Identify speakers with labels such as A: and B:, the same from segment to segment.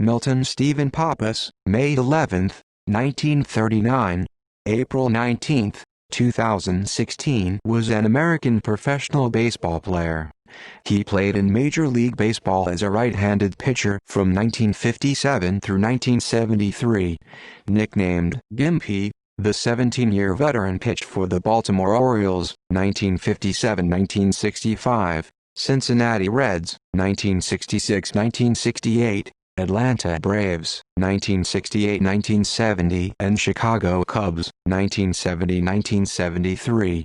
A: Milton Stephen Pappas, May 11, 1939, April 19, 2016, was an American professional baseball player. He played in Major League Baseball as a right-handed pitcher from 1957 through 1973. Nicknamed Gimpy, the 17-year veteran pitched for the Baltimore Orioles, 1957-1965, Cincinnati Reds, 1966-1968, Atlanta Braves, 1968-1970, and Chicago Cubs, 1970-1973.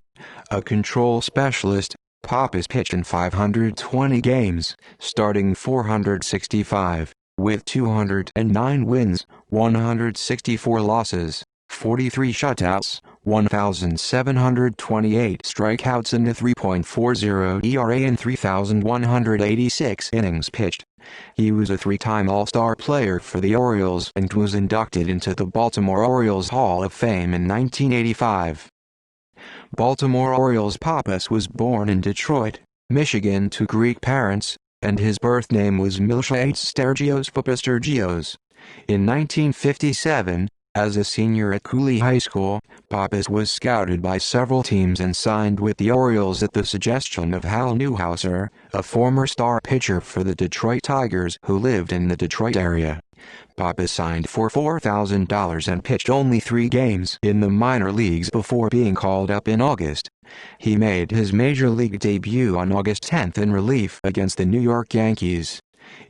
A: A control specialist, Pappas pitched in 520 games, starting 465, with 209 wins, 164 losses, 43 shutouts, 1,728 strikeouts and a 3.40 ERA in 3,186 innings pitched. He was a three-time All-Star player for the Orioles and was inducted into the Baltimore Orioles Hall of Fame in 1985. Baltimore Orioles Pappas was born in Detroit, Michigan to Greek parents, and his birth name was Miltiades Stergios Papasstergios. In 1957, as a senior at Cooley High School, Pappas was scouted by several teams and signed with the Orioles at the suggestion of Hal Newhouser, a former star pitcher for the Detroit Tigers who lived in the Detroit area. Pappas signed for $4,000 and pitched only 3 games in the minor leagues before being called up in August. He made his major league debut on August 10 in relief against the New York Yankees.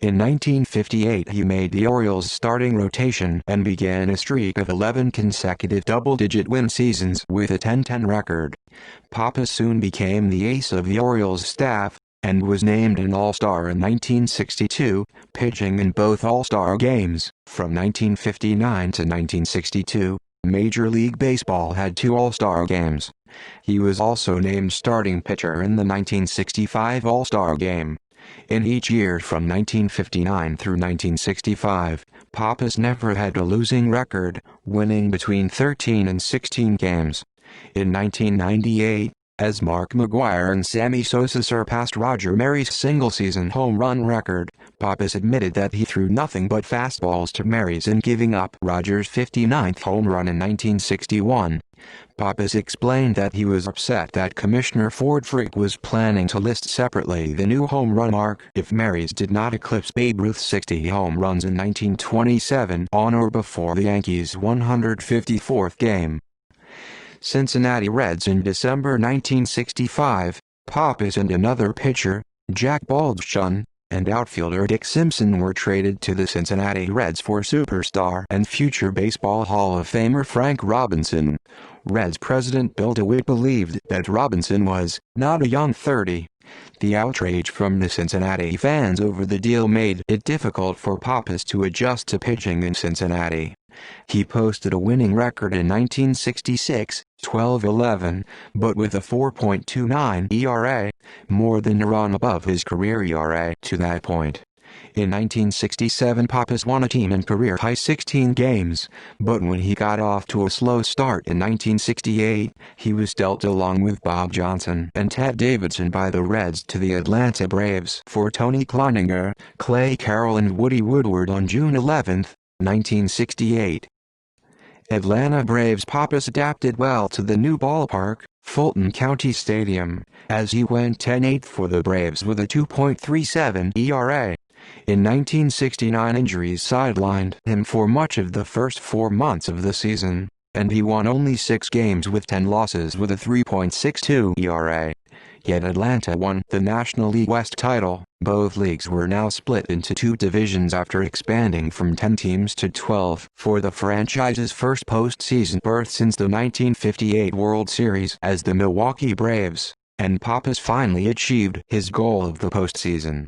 A: In 1958 he made the Orioles' starting rotation and began a streak of 11 consecutive double-digit win seasons with a 10-10 record. Pappas soon became the ace of the Orioles staff, and was named an All-Star in 1962, pitching in both All-Star games. From 1959 to 1962, Major League Baseball had 2 All-Star games. He was also named starting pitcher in the 1965 All-Star game. In each year from 1959 through 1965, Pappas never had a losing record, winning between 13 and 16 games. In 1998, as Mark McGwire and Sammy Sosa surpassed Roger Maris's single-season home run record, Pappas admitted that he threw nothing but fastballs to Maris in giving up Roger's 59th home run in 1961. Pappas explained that he was upset that Commissioner Ford Frick was planning to list separately the new home run mark if Maris did not eclipse Babe Ruth's 60 home runs in 1927 on or before the Yankees' 154th game. Cincinnati Reds in December 1965, Pappas and another pitcher, Jack Baldschun, and outfielder Dick Simpson were traded to the Cincinnati Reds for superstar and future Baseball Hall of Famer Frank Robinson. Reds president Bill DeWitt believed that Robinson was not a young 30. The outrage from the Cincinnati fans over the deal made it difficult for Pappas to adjust to pitching in Cincinnati. He posted a winning record in 1966, 12-11, but with a 4.29 ERA, more than a run above his career ERA to that point. In 1967 Pappas won a team and career-high 16 games, but when he got off to a slow start in 1968, he was dealt along with Bob Johnson and Ted Davidson by the Reds to the Atlanta Braves for Tony Kleininger, Clay Carroll and Woody Woodward on June 11, 1968. Atlanta Braves Pappas adapted well to the new ballpark, Fulton County Stadium, as he went 10-8 for the Braves with a 2.37 ERA. In 1969 injuries sidelined him for much of the first 4 months of the season, and he won only 6 games with 10 losses with a 3.62 ERA. Yet Atlanta won the National League West title. Both leagues were now split into 2 divisions after expanding from 10 teams to 12 for the franchise's first postseason berth since the 1958 World Series as the Milwaukee Braves, and Pappas finally achieved his goal of the postseason.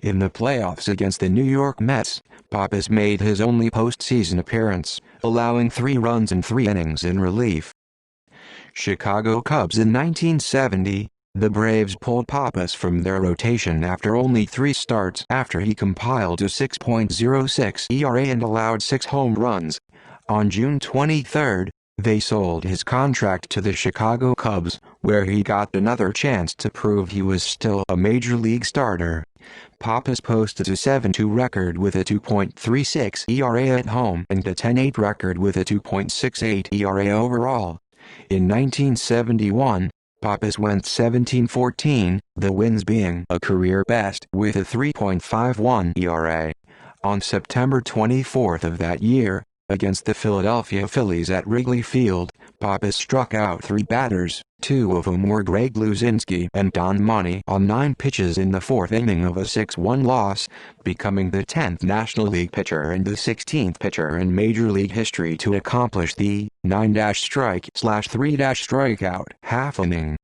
A: In the playoffs against the New York Mets, Pappas made his only postseason appearance, allowing 3 runs in 3 innings in relief. Chicago Cubs in 1970. The Braves pulled Pappas from their rotation after only 3 starts after he compiled a 6.06 ERA and allowed 6 home runs. On June 23, they sold his contract to the Chicago Cubs, where he got another chance to prove he was still a major league starter. Pappas posted a 7-2 record with a 2.36 ERA at home and a 10-8 record with a 2.68 ERA overall. In 1971, Pappas went 17-14, the wins being a career best with a 3.51 ERA. On September 24 of that year, against the Philadelphia Phillies at Wrigley Field, Pappas struck out 3 batters, 2 of whom were Greg Luzinski and Don Money on 9 pitches in the 4th inning of a 6-1 loss, becoming the 10th National League pitcher and the 16th pitcher in Major League history to accomplish the 9-strike/3-strikeout half inning.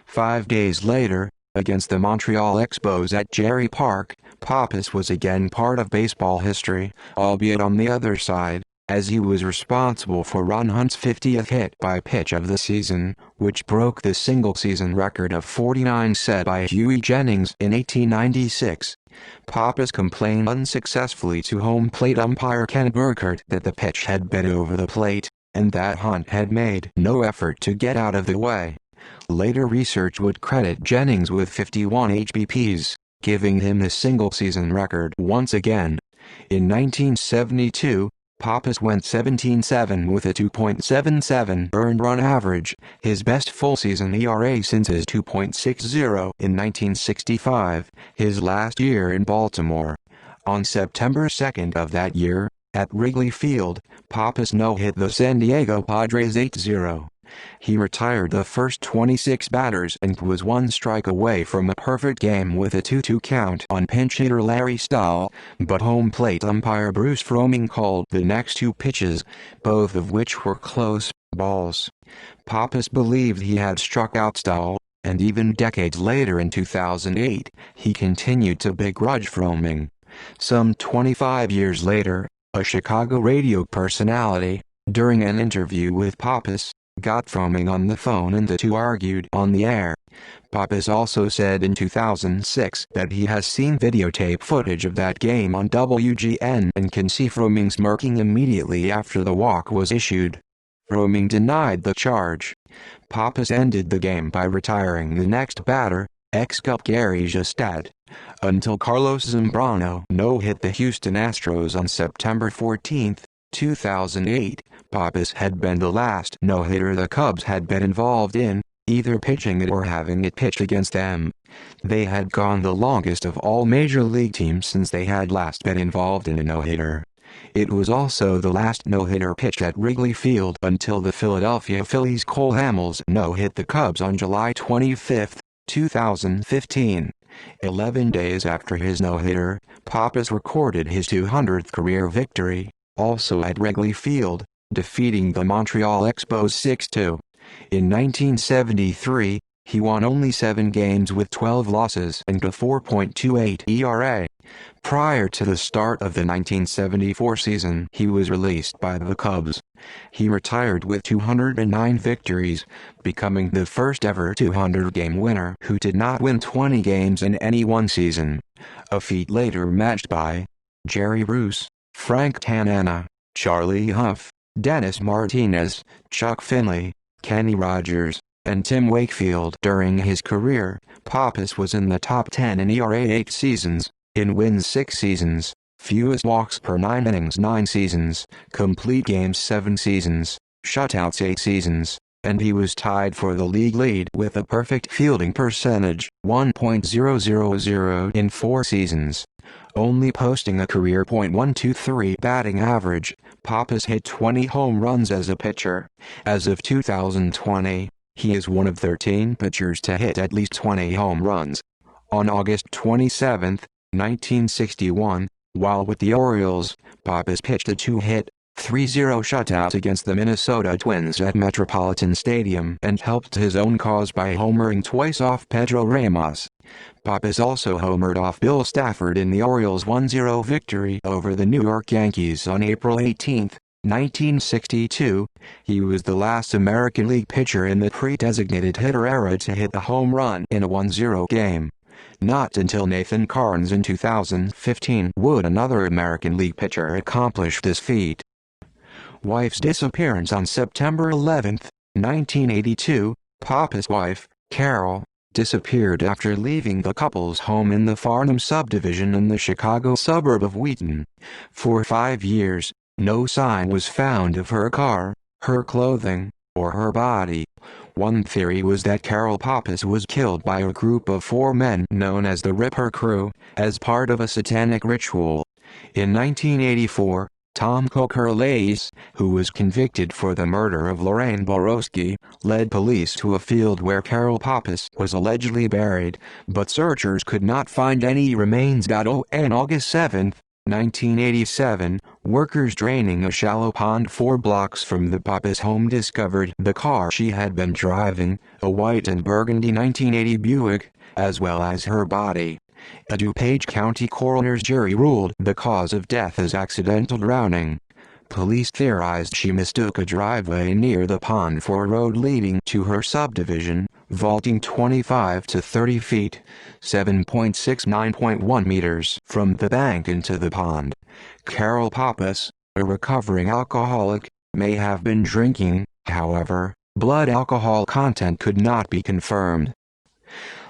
A: 5 days later, against the Montreal Expos at Jerry Park, Pappas was again part of baseball history, albeit on the other side, as he was responsible for Ron Hunt's 50th hit by pitch of the season, which broke the single-season record of 49 set by Huey Jennings in 1896. Pappas complained unsuccessfully to home plate umpire Ken Burkhardt that the pitch had been over the plate, and that Hunt had made no effort to get out of the way. Later research would credit Jennings with 51 HBPs, giving him the single-season record once again. In 1972, Pappas went 17-7 with a 2.77 earned run average, his best full-season ERA since his 2.60 in 1965, his last year in Baltimore. On September 2 of that year, at Wrigley Field, Pappas no-hit the San Diego Padres 8-0. He retired the first 26 batters and was 1 strike away from a perfect game with a 2-2 count on pinch hitter Larry Stahl, but home plate umpire Bruce Froemming called the next 2 pitches, both of which were close balls. Pappas believed he had struck out Stahl, and even decades later in 2008, he continued to begrudge Froemming. Some 25 years later, a Chicago radio personality, during an interview with Pappas, got Froemming on the phone and the two argued on the air. Pappas also said in 2006 that he has seen videotape footage of that game on WGN and can see Froemming smirking immediately after the walk was issued. Froemming denied the charge. Pappas ended the game by retiring the next batter, ex-Cub Gary Gestat, until Carlos Zambrano no-hit the Houston Astros on September 14, 2008. Pappas had been the last no-hitter the Cubs had been involved in, either pitching it or having it pitched against them. They had gone the longest of all major league teams since they had last been involved in a no-hitter. It was also the last no-hitter pitched at Wrigley Field until the Philadelphia Phillies' Cole Hamels no-hit the Cubs on July 25, 2015. 11 days after his no-hitter, Pappas recorded his 200th career victory, also at Wrigley Field, defeating the Montreal Expos 6-2. In 1973, he won only 7 games with 12 losses and a 4.28 ERA. Prior to the start of the 1974 season, he was released by the Cubs. He retired with 209 victories, becoming the first ever 200-game winner who did not win 20 games in any one season, a feat later matched by Jerry Bruce, Frank Tanana, Charlie Huff, Dennis Martinez, Chuck Finley, Kenny Rogers, and Tim Wakefield. During his career, Pappas was in the top 10 in ERA 8 seasons, in wins 6 seasons, fewest walks per 9 innings 9 seasons, complete games 7 seasons, shutouts 8 seasons, and he was tied for the league lead with a perfect fielding percentage, 1.000 in 4 seasons. Only posting a career .123 batting average, Pappas hit 20 home runs as a pitcher. As of 2020, he is one of 13 pitchers to hit at least 20 home runs. On August 27, 1961, while with the Orioles, Pappas pitched a 2-hit, 3-0 shutout against the Minnesota Twins at Metropolitan Stadium and helped his own cause by homering twice off Pedro Ramos. Pappas also homered off Bill Stafford in the Orioles' 1-0 victory over the New York Yankees on April 18, 1962. He was the last American League pitcher in the pre-designated hitter era to hit a home run in a 1-0 game. Not until Nathan Carnes in 2015 would another American League pitcher accomplish this feat. Wife's disappearance on September 11, 1982. Pappas' wife, Carol, disappeared after leaving the couple's home in the Farnham subdivision in the Chicago suburb of Wheaton. For 5 years, no sign was found of her car, her clothing, or her body. One theory was that Carol Pappas was killed by a group of 4 men known as the Ripper Crew, as part of a satanic ritual. In 1984, Tom Coker-Lace, who was convicted for the murder of Lorraine Borowski, led police to a field where Carol Pappas was allegedly buried, but searchers could not find any remains. On August 7, 1987, workers draining a shallow pond 4 blocks from the Pappas home discovered the car she had been driving, a white and burgundy 1980 Buick, as well as her body. A DuPage County coroner's jury ruled the cause of death as accidental drowning. Police theorized she mistook a driveway near the pond for a road leading to her subdivision, vaulting 25 to 30 feet, 7.69.1 meters from the bank into the pond. Carol Pappas, a recovering alcoholic, may have been drinking, however, blood alcohol content could not be confirmed.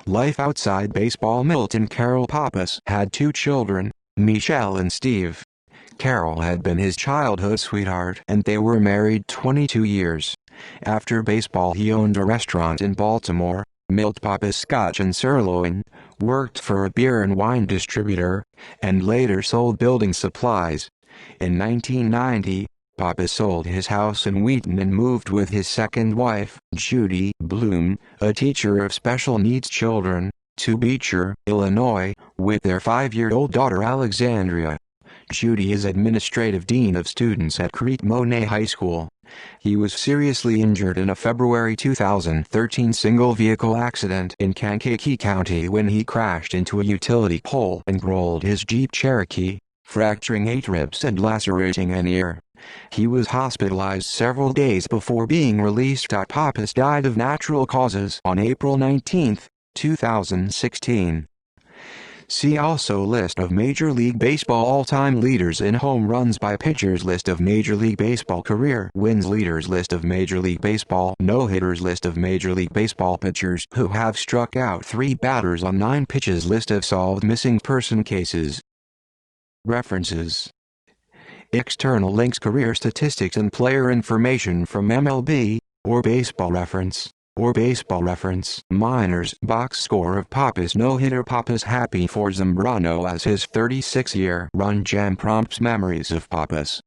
A: Life outside baseball. Milt and Carol Pappas had 2 children, Michelle and Steve. Carol had been his childhood sweetheart and they were married 22 years. After baseball he owned a restaurant in Baltimore, Milt Pappas Scotch and Sirloin, worked for a beer and wine distributor, and later sold building supplies. In 1990, Pappas sold his house in Wheaton and moved with his second wife, Judy Bloom, a teacher of special needs children, to Beecher, Illinois, with their 5-year-old daughter Alexandria. Judy is administrative dean of students at Crete Monet High School. He was seriously injured in a February 2013 single-vehicle accident in Kankakee County when he crashed into a utility pole and rolled his Jeep Cherokee, fracturing 8 ribs and lacerating an ear. He was hospitalized several days before being released. Pappas died of natural causes on April 19, 2016. See also List of Major League Baseball all-time leaders in home runs by pitchers. List of Major League Baseball career wins leaders. List of Major League Baseball no-hitters. List of Major League Baseball pitchers who have struck out 3 batters on 9 pitches. List of solved missing person cases. References. External links. Career statistics and player information from MLB, or Baseball Reference. Minors box score of Pappas no-hitter. Pappas happy for Zambrano as his 36-year run jam prompts memories of Pappas.